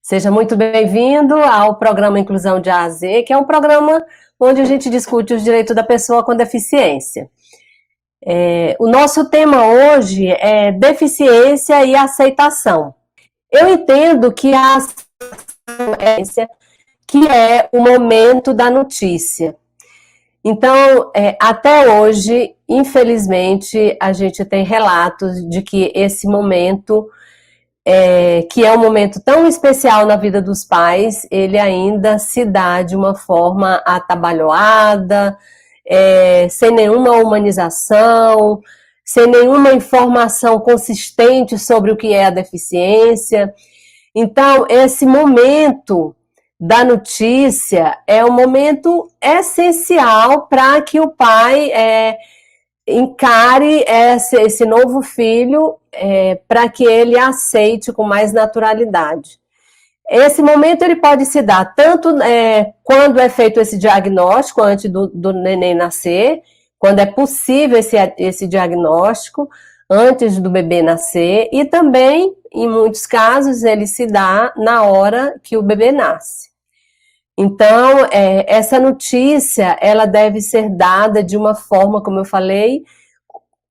Seja muito bem-vindo ao programa Inclusão de A a Z, que é um programa onde a gente discute os direitos da pessoa com deficiência. O nosso tema hoje é deficiência e aceitação. Eu entendo que a aceitação que é o momento da notícia. Então, até hoje, infelizmente, a gente tem relatos de que esse momento que é um momento tão especial na vida dos pais, ele ainda se dá de uma forma atabalhoada, sem nenhuma humanização, sem nenhuma informação consistente sobre o que é a deficiência. Então, esse momento da notícia é um momento essencial para que o pai encare esse novo filho para que ele aceite com mais naturalidade. Esse momento ele pode se dar tanto quando é feito esse diagnóstico antes do neném nascer, quando é possível esse diagnóstico antes do bebê nascer, e também, em muitos casos, ele se dá na hora que o bebê nasce. Então, essa notícia, ela deve ser dada de uma forma, como eu falei,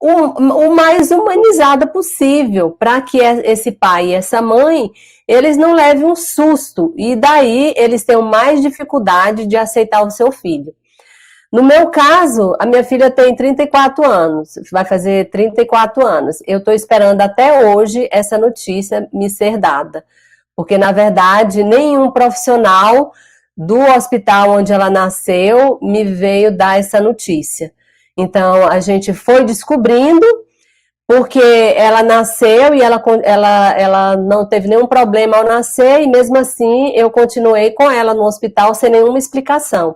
o mais humanizada possível, para que esse pai e essa mãe, eles não levem um susto, e daí eles tenham mais dificuldade de aceitar o seu filho. No meu caso, a minha filha tem 34 anos, vai fazer 34 anos. Eu estou esperando até hoje essa notícia me ser dada, porque, na verdade, nenhum profissional do hospital onde ela nasceu me veio dar essa notícia. Então, a gente foi descobrindo, porque ela nasceu e ela não teve nenhum problema ao nascer, e mesmo assim eu continuei com ela no hospital sem nenhuma explicação.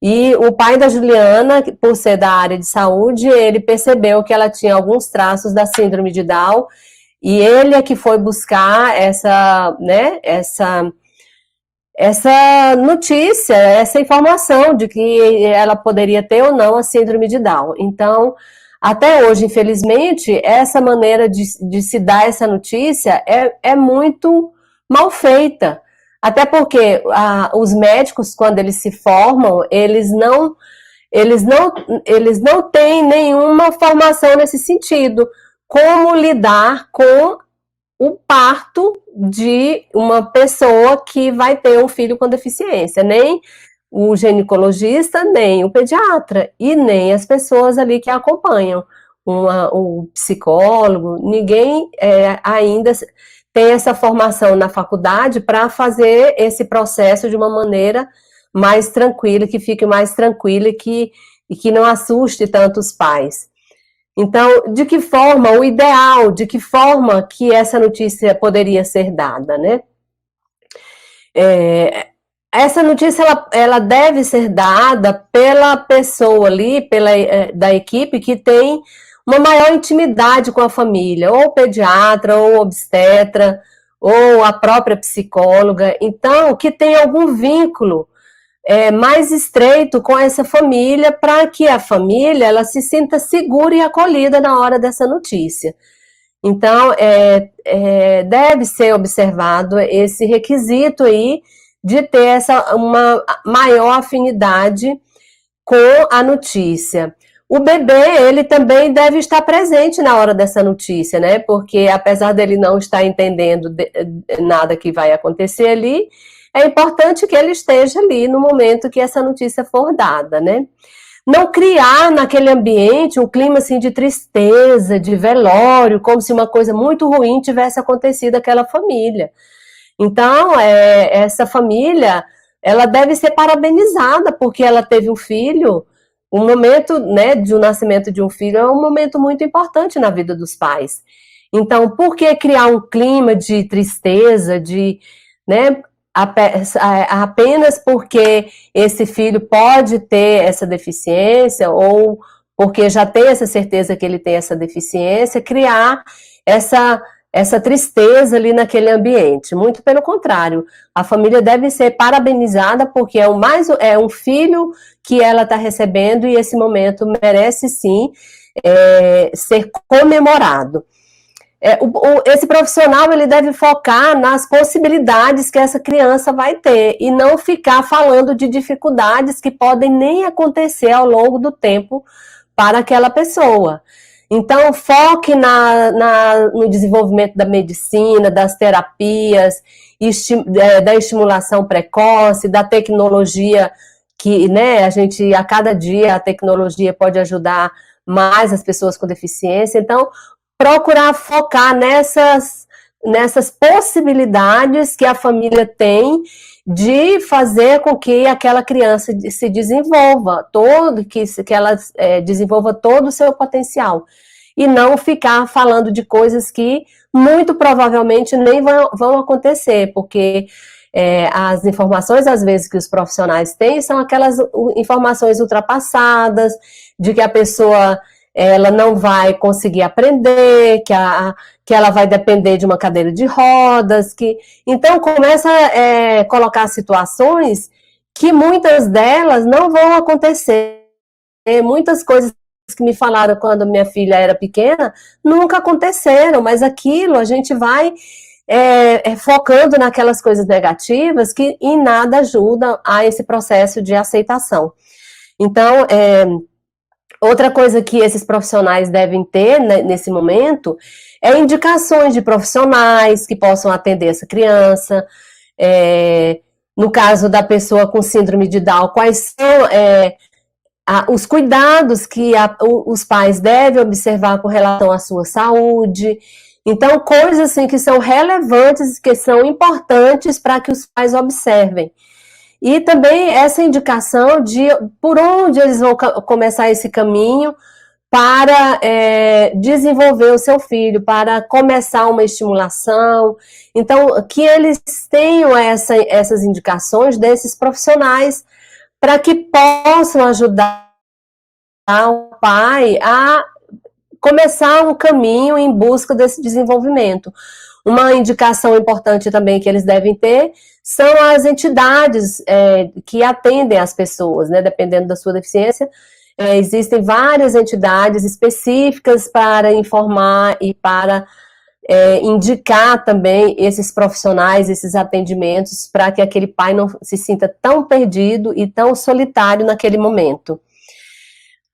E o pai da Juliana, por ser da área de saúde, ele percebeu que ela tinha alguns traços da síndrome de Down, e ele é que foi buscar essa notícia, essa informação de que ela poderia ter ou não a síndrome de Down. Então, até hoje, infelizmente, essa maneira de se dar essa notícia é muito mal feita. Até porque os médicos, quando eles se formam, eles não têm nenhuma formação nesse sentido. Como lidar com o parto de uma pessoa que vai ter um filho com deficiência, nem o ginecologista, nem o pediatra, e nem as pessoas ali que acompanham, o psicólogo, ninguém ainda tem essa formação na faculdade para fazer esse processo de uma maneira mais tranquila, que fique mais tranquila e que não assuste tanto os pais. Então, de que forma, o ideal, de que forma que essa notícia poderia ser dada, né? Essa notícia, ela deve ser dada pela pessoa ali, da equipe que tem uma maior intimidade com a família, ou o pediatra, ou o obstetra, ou a própria psicóloga, então, que tem algum vínculo mais estreito com essa família, para que a família ela se sinta segura e acolhida na hora dessa notícia. Então, deve ser observado esse requisito aí de ter uma maior afinidade com a notícia. O bebê, ele também deve estar presente na hora dessa notícia, né? Porque apesar dele não estar entendendo nada que vai acontecer ali, é importante que ele esteja ali no momento que essa notícia for dada, né? Não criar naquele ambiente um clima assim de tristeza, de velório, como se uma coisa muito ruim tivesse acontecido àquela família. Então, essa família, ela deve ser parabenizada porque ela teve um filho. O momento, né, do nascimento de um filho é um momento muito importante na vida dos pais. Então, por que criar um clima de tristeza, né, apenas porque esse filho pode ter essa deficiência, ou porque já tem essa certeza que ele tem essa deficiência, criar essa tristeza ali naquele ambiente? Muito pelo contrário, a família deve ser parabenizada porque é um filho que ela está recebendo, e esse momento merece sim ser comemorado. Esse profissional ele deve focar nas possibilidades que essa criança vai ter e não ficar falando de dificuldades que podem nem acontecer ao longo do tempo para aquela pessoa. Então, foque no desenvolvimento da medicina, das terapias, da estimulação precoce, da tecnologia, que, né, a cada dia a tecnologia pode ajudar mais as pessoas com deficiência. Então, procurar focar nessas possibilidades que a família tem de fazer com que aquela criança se desenvolva, que ela desenvolva todo o seu potencial. E não ficar falando de coisas que muito provavelmente nem vão acontecer, porque as informações, às vezes, que os profissionais têm são aquelas informações ultrapassadas, de que a pessoa ela não vai conseguir aprender, que ela vai depender de uma cadeira de rodas, então começa a colocar situações que muitas delas não vão acontecer. Muitas coisas que me falaram quando minha filha era pequena nunca aconteceram, mas aquilo a gente vai focando naquelas coisas negativas que em nada ajudam a esse processo de aceitação. Então, outra coisa que esses profissionais devem ter, né, nesse momento é indicações de profissionais que possam atender essa criança. No caso da pessoa com síndrome de Down, quais são os cuidados que os pais devem observar com relação à sua saúde. Então, coisas assim que são relevantes, que são importantes para que os pais observem. E também essa indicação de por onde eles vão começar esse caminho para desenvolver o seu filho, para começar uma estimulação. Então, que eles tenham essas indicações desses profissionais para que possam ajudar o pai a começar um caminho em busca desse desenvolvimento. Uma indicação importante também que eles devem ter são as entidades que atendem as pessoas, né, dependendo da sua deficiência. Existem várias entidades específicas para informar e para indicar também esses profissionais, esses atendimentos, para que aquele pai não se sinta tão perdido e tão solitário naquele momento.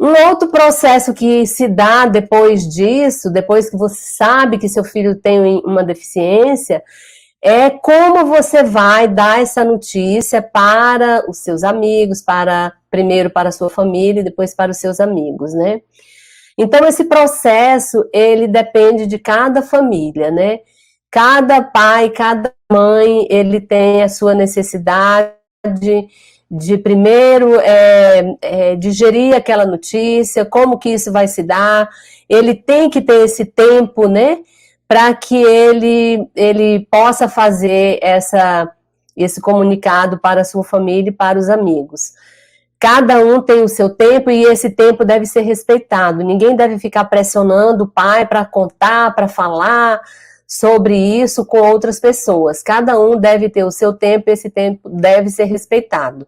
Um outro processo que se dá depois disso, depois que você sabe que seu filho tem uma deficiência, é como você vai dar essa notícia para os seus amigos, primeiro para a sua família e depois para os seus amigos, né? Então, esse processo, ele depende de cada família, né? Cada pai, cada mãe, ele tem a sua necessidade de primeiro digerir aquela notícia, como que isso vai se dar. Ele tem que ter esse tempo, né, para que ele possa fazer esse comunicado para a sua família e para os amigos. Cada um tem o seu tempo e esse tempo deve ser respeitado. Ninguém deve ficar pressionando o pai para contar, para falar sobre isso com outras pessoas. Cada um deve ter o seu tempo e esse tempo deve ser respeitado.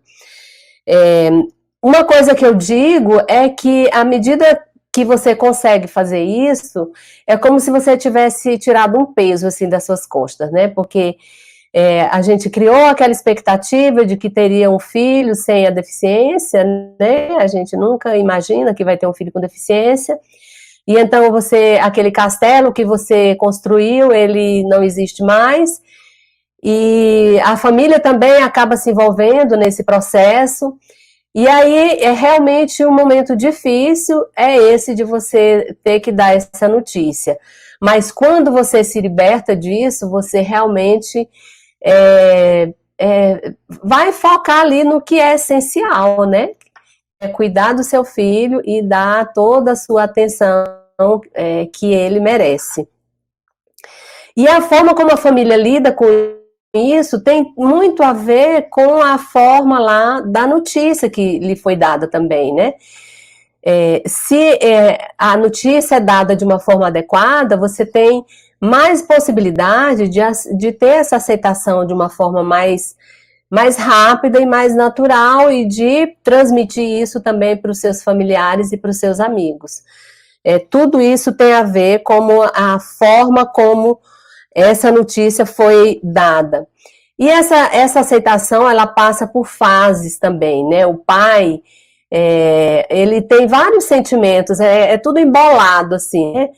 Uma coisa que eu digo é que à medida que você consegue fazer isso, é como se você tivesse tirado um peso assim das suas costas, né? Porque a gente criou aquela expectativa de que teria um filho sem a deficiência, né? A gente nunca imagina que vai ter um filho com deficiência. E então aquele castelo que você construiu, ele não existe mais. E a família também acaba se envolvendo nesse processo. E aí, realmente um momento difícil esse de você ter que dar essa notícia. Mas quando você se liberta disso, você realmente vai focar ali no que é essencial, né? É cuidar do seu filho e dar toda a sua atenção que ele merece. E a forma como a família lida com isso tem muito a ver com a forma lá da notícia que lhe foi dada também, né? Se a notícia é dada de uma forma adequada, você tem mais possibilidade de ter essa aceitação de uma forma mais rápida e mais natural e de transmitir isso também para os seus familiares e para os seus amigos. tudo isso tem a ver com a forma como essa notícia foi dada. E essa aceitação, ela passa por fases também, né? O pai, ele tem vários sentimentos, é tudo embolado, assim, né?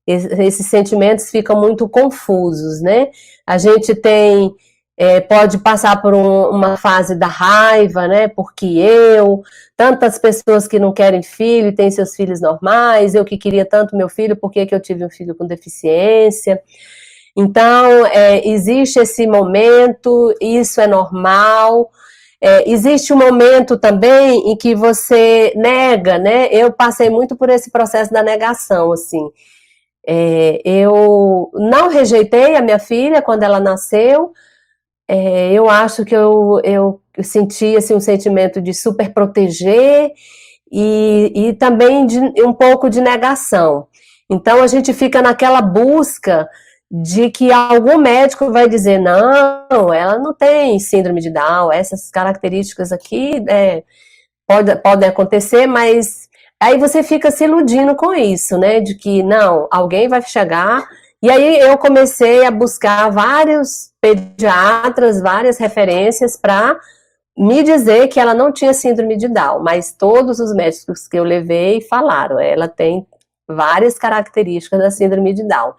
Esses sentimentos ficam muito confusos, né? A gente tem, pode passar por uma fase da raiva, né? Porque tantas pessoas que não querem filho e têm seus filhos normais, eu que queria tanto meu filho, por que eu tive um filho com deficiência? Então, existe esse momento, isso é normal. Existe um momento também em que você nega, né? Eu passei muito por esse processo da negação, assim. Eu não rejeitei a minha filha quando ela nasceu. Eu acho que eu senti assim, um sentimento de super proteger e também um pouco de negação. Então a gente fica naquela busca de que algum médico vai dizer, não, ela não tem síndrome de Down, essas características aqui podem acontecer, mas aí você fica se iludindo com isso, né, de que não, alguém vai chegar, e aí eu comecei a buscar vários pediatras, várias referências para me dizer que ela não tinha síndrome de Down, mas todos os médicos que eu levei falaram, ela tem várias características da síndrome de Down.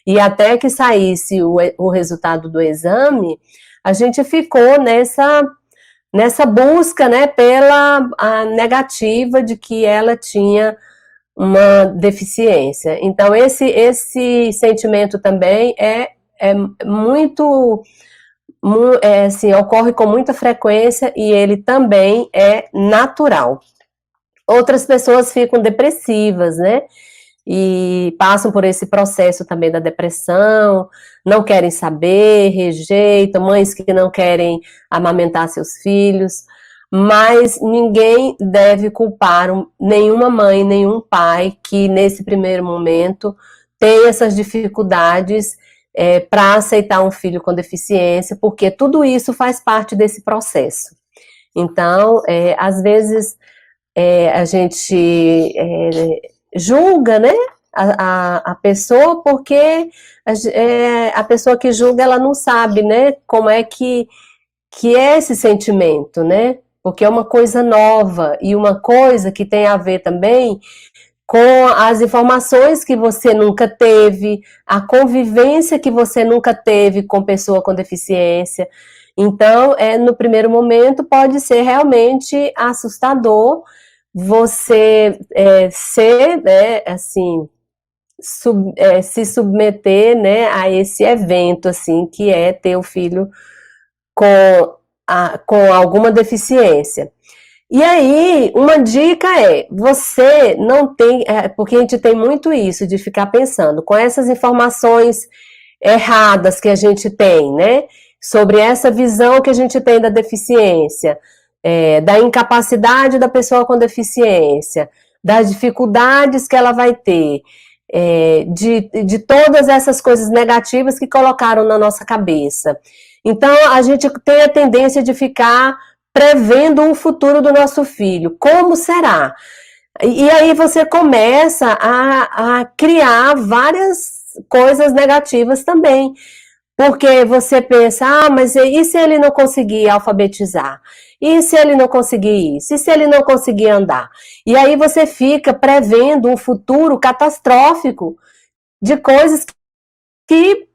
E até que saísse o resultado do exame, a gente ficou nessa busca, né, pela a negativa de que ela tinha uma deficiência. Então, esse sentimento também é muito, assim, ocorre com muita frequência e ele também é natural. Outras pessoas ficam depressivas, né? E passam por esse processo também da depressão, não querem saber, rejeitam, mães que não querem amamentar seus filhos, mas ninguém deve culpar nenhuma mãe, nenhum pai que nesse primeiro momento tem essas dificuldades para aceitar um filho com deficiência, porque tudo isso faz parte desse processo. Então, às vezes a gente julga, né, a pessoa, porque a pessoa que julga, ela não sabe, né, como é que é esse sentimento, né, porque é uma coisa nova, e uma coisa que tem a ver também com as informações que você nunca teve, a convivência que você nunca teve com pessoa com deficiência. Então, no primeiro momento, pode ser realmente assustador você ser, né, assim, se submeter, né, a esse evento, assim, que é ter o filho com alguma deficiência. E aí, uma dica você não tem, porque a gente tem muito isso, de ficar pensando, com essas informações erradas que a gente tem, né, sobre essa visão que a gente tem da deficiência, da incapacidade da pessoa com deficiência, das dificuldades que ela vai ter, de todas essas coisas negativas que colocaram na nossa cabeça. Então, a gente tem a tendência de ficar prevendo o futuro do nosso filho. Como será? E aí você começa a criar várias coisas negativas também. Porque você pensa, mas e se ele não conseguir alfabetizar? E se ele não conseguir isso? E se ele não conseguir andar? E aí você fica prevendo um futuro catastrófico de coisas que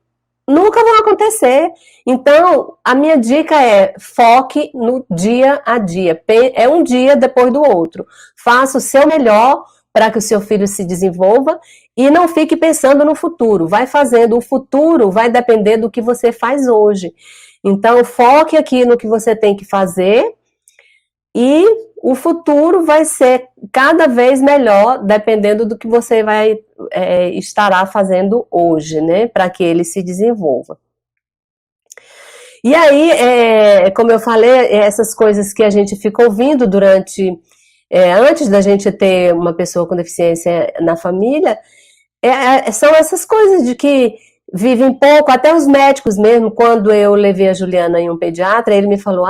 nunca vão acontecer. Então, a minha dica foque no dia a dia. É um dia depois do outro. Faça o seu melhor para que o seu filho se desenvolva e não fique pensando no futuro. Vai fazendo. O futuro vai depender do que você faz hoje. Então, foque aqui no que você tem que fazer e o futuro vai ser cada vez melhor, dependendo do que você estará fazendo hoje, né, para que ele se desenvolva. E aí, como eu falei, essas coisas que a gente fica ouvindo antes da gente ter uma pessoa com deficiência na família, são essas coisas de que vivem pouco, até os médicos mesmo, quando eu levei a Juliana em um pediatra, ele me falou,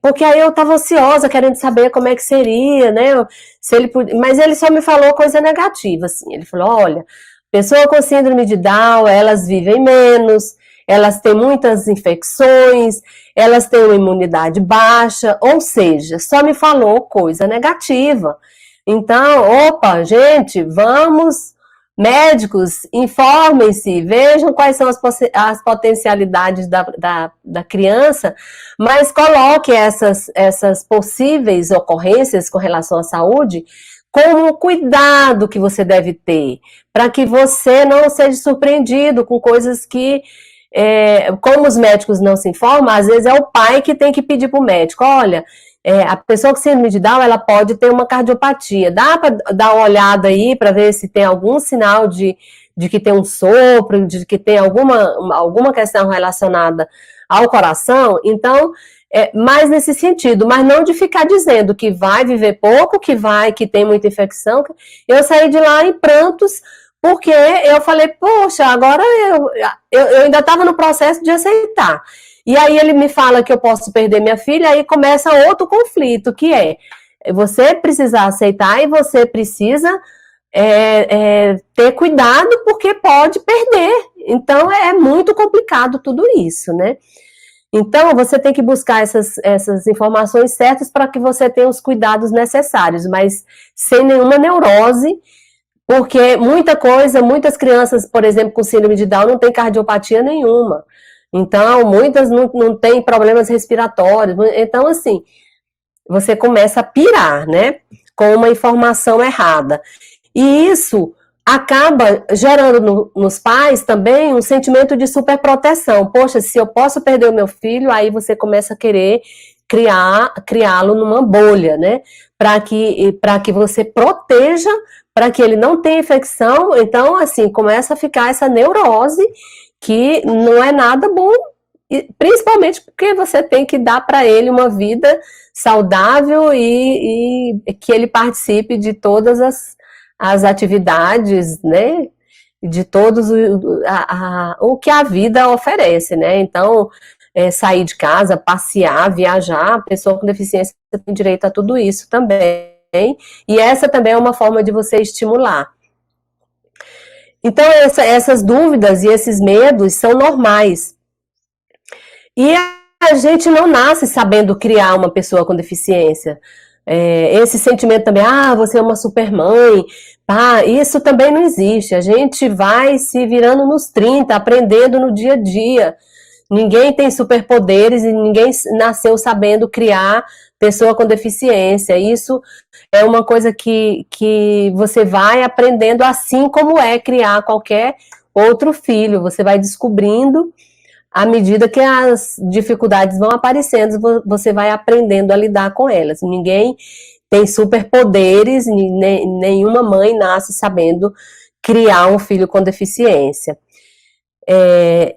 Porque aí eu estava ansiosa, querendo saber como é que seria, né? Se ele mas ele só me falou coisa negativa, assim. Ele falou, olha, pessoa com síndrome de Down, elas vivem menos, elas têm muitas infecções, elas têm uma imunidade baixa, ou seja, só me falou coisa negativa. Então, opa, gente, vamos, médicos, informem-se, vejam quais são as potencialidades da criança, mas coloque essas possíveis ocorrências com relação à saúde com o cuidado que você deve ter, para que você não seja surpreendido com coisas que, como os médicos não se informam, às vezes é o pai que tem que pedir para o médico, olha, a pessoa com síndrome de Down, ela pode ter uma cardiopatia, dá para dar uma olhada aí para ver se tem algum sinal de que tem um sopro, de que tem alguma questão relacionada ao coração, então, mais nesse sentido, mas não de ficar dizendo que vai viver pouco, que tem muita infecção. Eu saí de lá em prantos, porque eu falei, poxa, agora eu ainda estava no processo de aceitar. E aí ele me fala que eu posso perder minha filha, aí começa outro conflito, que é você precisa aceitar e você precisa ter cuidado, porque pode perder. Então é muito complicado tudo isso, né? Então você tem que buscar essas informações certas para que você tenha os cuidados necessários, mas sem nenhuma neurose, porque muitas crianças, por exemplo, com síndrome de Down, não tem cardiopatia nenhuma. Então, muitas não têm problemas respiratórios. Então, assim, você começa a pirar, né? Com uma informação errada. E isso acaba gerando nos pais também um sentimento de superproteção. Poxa, se eu posso perder o meu filho, aí você começa a querer criá-lo numa bolha, né? Para que você proteja, para que ele não tenha infecção. Então, assim, começa a ficar essa neurose que não é nada bom, principalmente porque você tem que dar para ele uma vida saudável e que ele participe de todas as atividades, né? De todos o que a vida oferece, né? Então, sair de casa, passear, viajar, a pessoa com deficiência tem direito a tudo isso também. E essa também é uma forma de você estimular. Então, essas dúvidas e esses medos são normais. E a gente não nasce sabendo criar uma pessoa com deficiência. Esse sentimento também, você é uma supermãe, isso também não existe. A gente vai se virando nos 30, aprendendo no dia a dia. Ninguém tem superpoderes e ninguém nasceu sabendo criar pessoa com deficiência. Isso é uma coisa que você vai aprendendo, assim como é criar qualquer outro filho. Você vai descobrindo à medida que as dificuldades vão aparecendo, você vai aprendendo a lidar com elas. Ninguém tem superpoderes, nenhuma mãe nasce sabendo criar um filho com deficiência.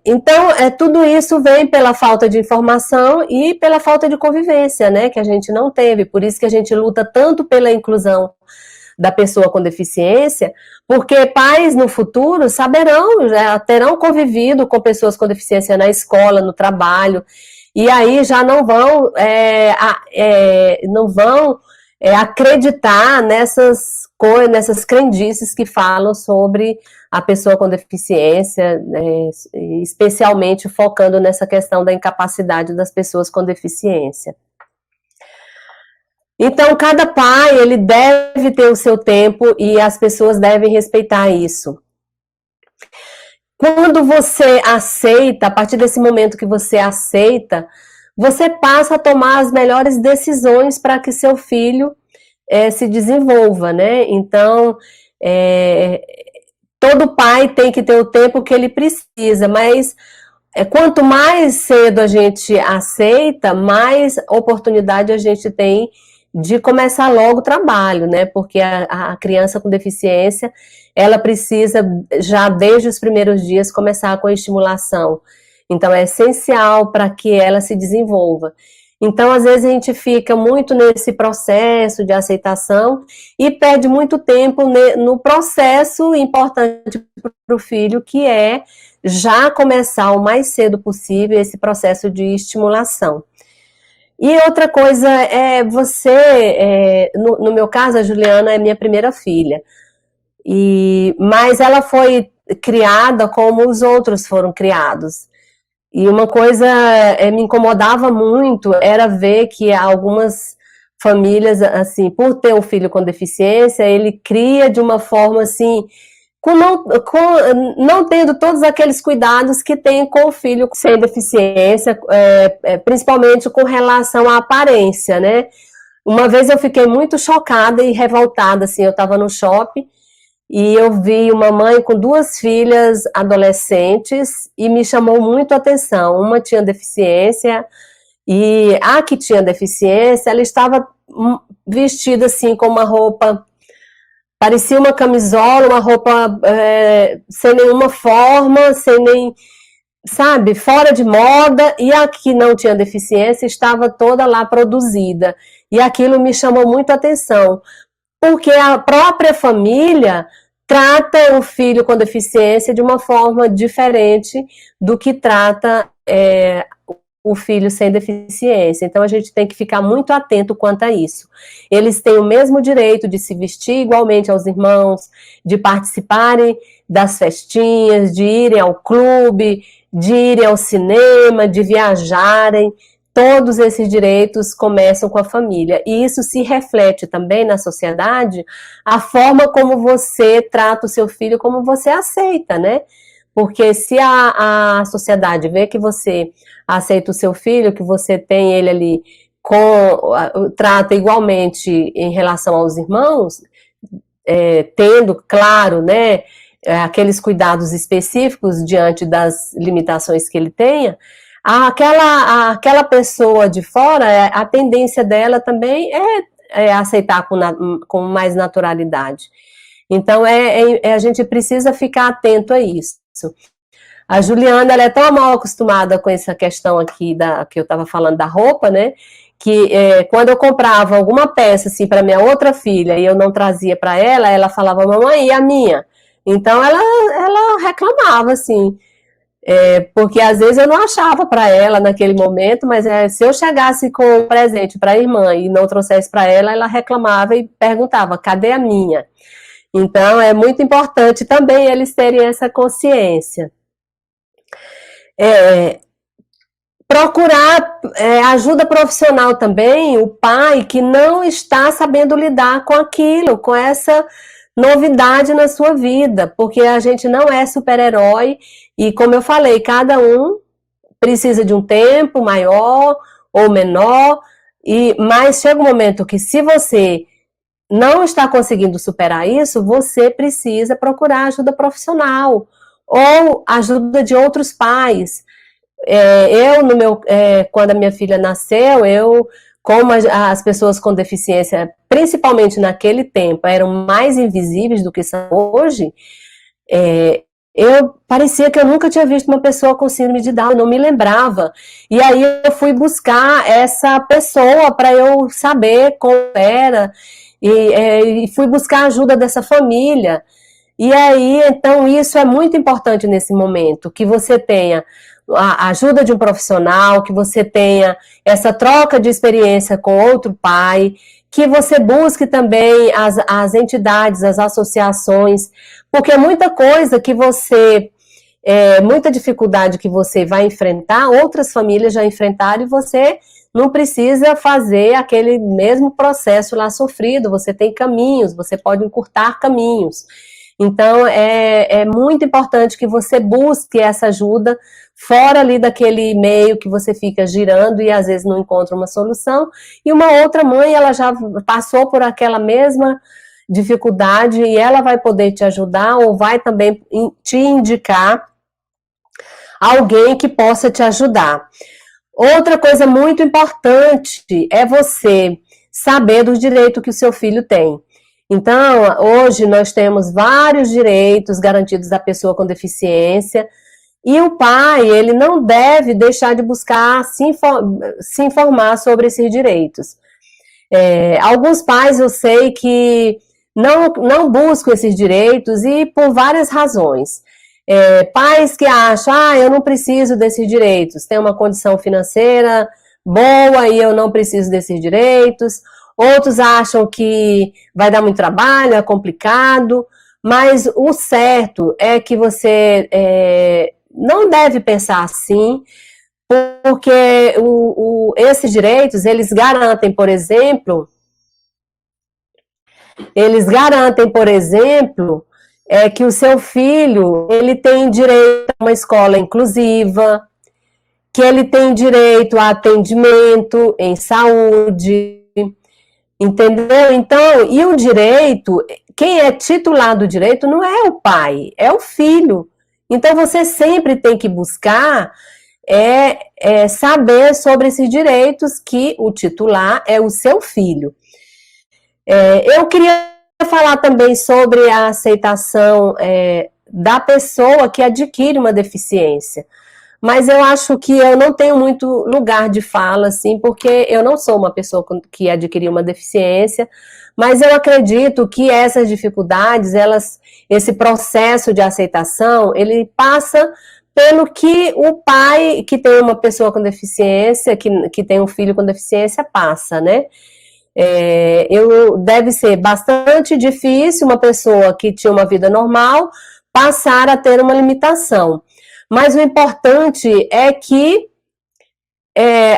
Então, tudo isso vem pela falta de informação e pela falta de convivência, né, que a gente não teve. Por isso que a gente luta tanto pela inclusão da pessoa com deficiência, porque pais no futuro saberão, já terão convivido com pessoas com deficiência na escola, no trabalho, e aí já não vão acreditar nessas crendices que falam sobre a pessoa com deficiência, especialmente focando nessa questão da incapacidade das pessoas com deficiência. Então, cada pai, ele deve ter o seu tempo e as pessoas devem respeitar isso. Quando você aceita, a partir desse momento que você aceita, você passa a tomar as melhores decisões para que seu filho se desenvolva, né? Então, todo pai tem que ter o tempo que ele precisa, mas quanto mais cedo a gente aceita, mais oportunidade a gente tem de começar logo o trabalho, né? Porque a criança com deficiência, ela precisa, já desde os primeiros dias, começar com a estimulação. Então, é essencial para que ela se desenvolva. Então, às vezes, a gente fica muito nesse processo de aceitação e perde muito tempo no processo importante para o filho, que já começar o mais cedo possível esse processo de estimulação. E outra coisa você, no meu caso, a Juliana é minha primeira filha, mas ela foi criada como os outros foram criados. E uma coisa me incomodava muito era ver que algumas famílias, assim, por ter um filho com deficiência, ele cria de uma forma assim, não tendo todos aqueles cuidados que tem com o filho sem deficiência, principalmente com relação à aparência, né? Uma vez eu fiquei muito chocada e revoltada, assim, eu estava no shopping e eu vi uma mãe com duas filhas adolescentes e me chamou muito a atenção. Uma tinha deficiência e a que tinha deficiência, ela estava vestida assim com uma roupa, parecia uma camisola, uma roupa sem nenhuma forma, sem nem, sabe, fora de moda, e a que não tinha deficiência estava toda lá produzida. E aquilo me chamou muito a atenção, porque a própria família trata o filho com deficiência de uma forma diferente do que trata o filho sem deficiência. Então a gente tem que ficar muito atento quanto a isso. Eles têm o mesmo direito de se vestir igualmente aos irmãos, de participarem das festinhas, de irem ao clube, de irem ao cinema, de viajarem. Todos esses direitos começam com a família. E isso se reflete também na sociedade, a forma como você trata o seu filho, como você aceita, né? Porque se a sociedade vê que você aceita o seu filho, que você tem ele ali, trata igualmente em relação aos irmãos, tendo, claro, né, aqueles cuidados específicos diante das limitações que ele tenha, aquela pessoa de fora, a tendência dela também é aceitar com mais naturalidade. Então, a gente precisa ficar atento a isso. A Juliana, ela é tão mal acostumada com essa questão aqui, que eu estava falando da roupa, né, que quando eu comprava alguma peça assim, para minha outra filha e eu não trazia para ela falava, mamãe, e a minha? Então, ela reclamava, assim, porque às vezes eu não achava para ela naquele momento, mas se eu chegasse com um presente para a irmã e não trouxesse para ela reclamava e perguntava, cadê a minha? Então é muito importante também eles terem essa consciência. Procurar ajuda profissional também, o pai que não está sabendo lidar com aquilo, com essa novidade na sua vida, porque a gente não é super-herói e, como eu falei, cada um precisa de um tempo maior ou menor, mas chega um momento que se você não está conseguindo superar isso, você precisa procurar ajuda profissional ou ajuda de outros pais. Quando a minha filha nasceu, como as pessoas com deficiência, principalmente naquele tempo, eram mais invisíveis do que são hoje, parecia que eu nunca tinha visto uma pessoa com síndrome de Down, eu não me lembrava. E aí eu fui buscar essa pessoa para eu saber como era, e fui buscar a ajuda dessa família. E aí, então, isso é muito importante nesse momento, que você tenha a ajuda de um profissional, que você tenha essa troca de experiência com outro pai, que você busque também as entidades, as associações, porque muita coisa que muita dificuldade que você vai enfrentar, outras famílias já enfrentaram e você não precisa fazer aquele mesmo processo lá sofrido, você tem caminhos, você pode encurtar caminhos. Então, é muito importante que você busque essa ajuda fora ali daquele meio que você fica girando e às vezes não encontra uma solução. E uma outra mãe, ela já passou por aquela mesma dificuldade e ela vai poder te ajudar ou vai também te indicar alguém que possa te ajudar. Outra coisa muito importante é você saber dos direitos que o seu filho tem. Então, hoje nós temos vários direitos garantidos à pessoa com deficiência e o pai, ele não deve deixar de buscar se informar sobre esses direitos. Alguns pais eu sei que não buscam esses direitos e por várias razões. Pais que acham, eu não preciso desses direitos, tem uma condição financeira boa e eu não preciso desses direitos. Outros acham que vai dar muito trabalho, é complicado, mas o certo é que você não deve pensar assim, porque esses direitos, eles garantem, por exemplo, que o seu filho, ele tem direito a uma escola inclusiva, que ele tem direito a atendimento em saúde, entendeu? Então, e o direito, quem é titular do direito não é o pai, é o filho. Então, você sempre tem que buscar saber sobre esses direitos que o titular é o seu filho. Eu queria falar também sobre a aceitação da pessoa que adquire uma deficiência. Mas eu acho que eu não tenho muito lugar de fala, assim, porque eu não sou uma pessoa que adquiriu uma deficiência, mas eu acredito que essas dificuldades, esse processo de aceitação, ele passa pelo que o pai que tem uma pessoa com deficiência, que tem um filho com deficiência, passa, né? Deve ser bastante difícil uma pessoa que tinha uma vida normal passar a ter uma limitação. Mas o importante é que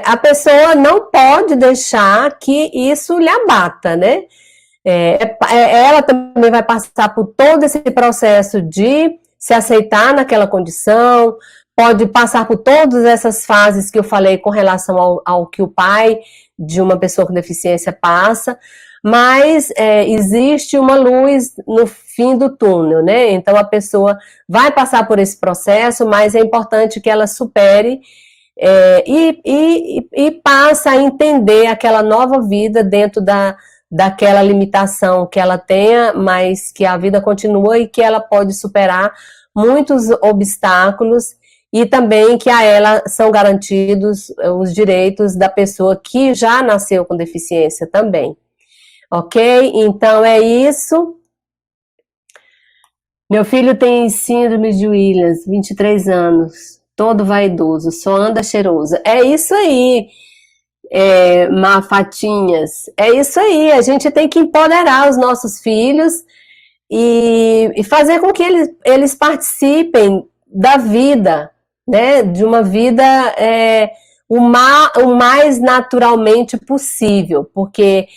a pessoa não pode deixar que isso lhe abata, né? Ela também vai passar por todo esse processo de se aceitar naquela condição, pode passar por todas essas fases que eu falei com relação ao que o pai de uma pessoa com deficiência passa, mas existe uma luz no fim do túnel, né? Então a pessoa vai passar por esse processo, mas é importante que ela supere e passe a entender aquela nova vida dentro daquela limitação que ela tenha, mas que a vida continua e que ela pode superar muitos obstáculos e também que a ela são garantidos os direitos da pessoa que já nasceu com deficiência também. Ok? Então é isso. Meu filho tem síndrome de Williams, 23 anos, todo vaidoso, só anda cheiroso. É isso aí, Mafatinhas. É isso aí, a gente tem que empoderar os nossos filhos e fazer com que eles participem da vida, né? De uma vida o mais naturalmente possível, porque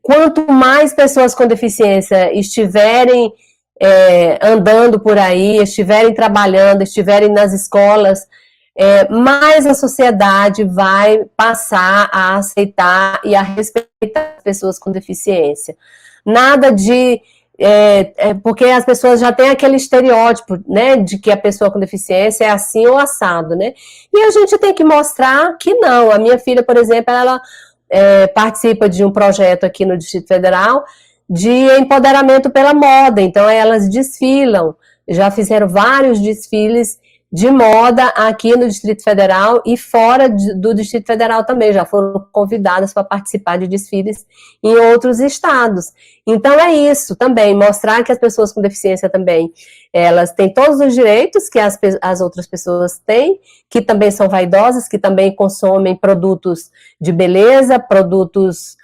quanto mais pessoas com deficiência estiverem andando por aí, estiverem trabalhando, estiverem nas escolas, mais a sociedade vai passar a aceitar e a respeitar as pessoas com deficiência. Nada de... porque as pessoas já têm aquele estereótipo, né, de que a pessoa com deficiência é assim ou assado, né? E a gente tem que mostrar que não. A minha filha, por exemplo, ela participa de um projeto aqui no Distrito Federal de empoderamento pela moda, então elas desfilam, já fizeram vários desfiles de moda aqui no Distrito Federal e fora do Distrito Federal também, já foram convidadas para participar de desfiles em outros estados. Então é isso também, mostrar que as pessoas com deficiência também, elas têm todos os direitos que as outras pessoas têm, que também são vaidosas, que também consomem produtos de beleza, produtos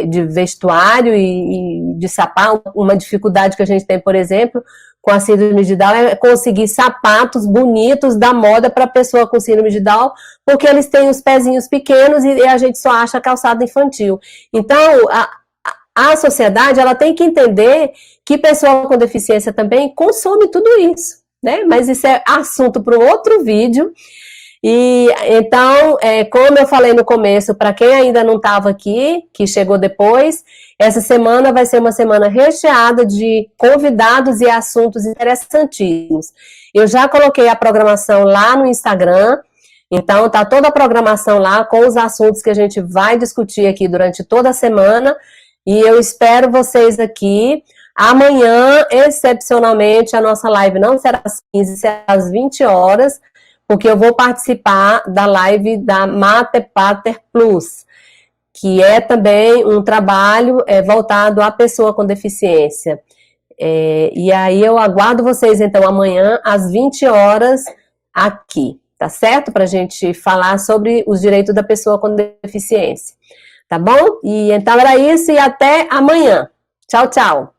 de vestuário e de sapato. Uma dificuldade que a gente tem, por exemplo, com a síndrome de Down é conseguir sapatos bonitos da moda para a pessoa com síndrome de Down, porque eles têm os pezinhos pequenos e a gente só acha calçado infantil. Então, a sociedade, ela tem que entender que pessoa com deficiência também consome tudo isso, né? Mas isso é assunto para um outro vídeo. E então, como eu falei no começo, para quem ainda não estava aqui, que chegou depois, essa semana vai ser uma semana recheada de convidados e assuntos interessantíssimos. Eu já coloquei a programação lá no Instagram, então tá toda a programação lá com os assuntos que a gente vai discutir aqui durante toda a semana, e eu espero vocês aqui. Amanhã, excepcionalmente, a nossa live não será às 15, será às 20 horas, porque eu vou participar da live da Mate Pater Plus, que é também um trabalho voltado à pessoa com deficiência. E aí eu aguardo vocês, então, amanhã, às 20 horas, aqui. tá certo? Para a gente falar sobre os direitos da pessoa com deficiência, tá bom? E então era isso e até amanhã. Tchau, tchau.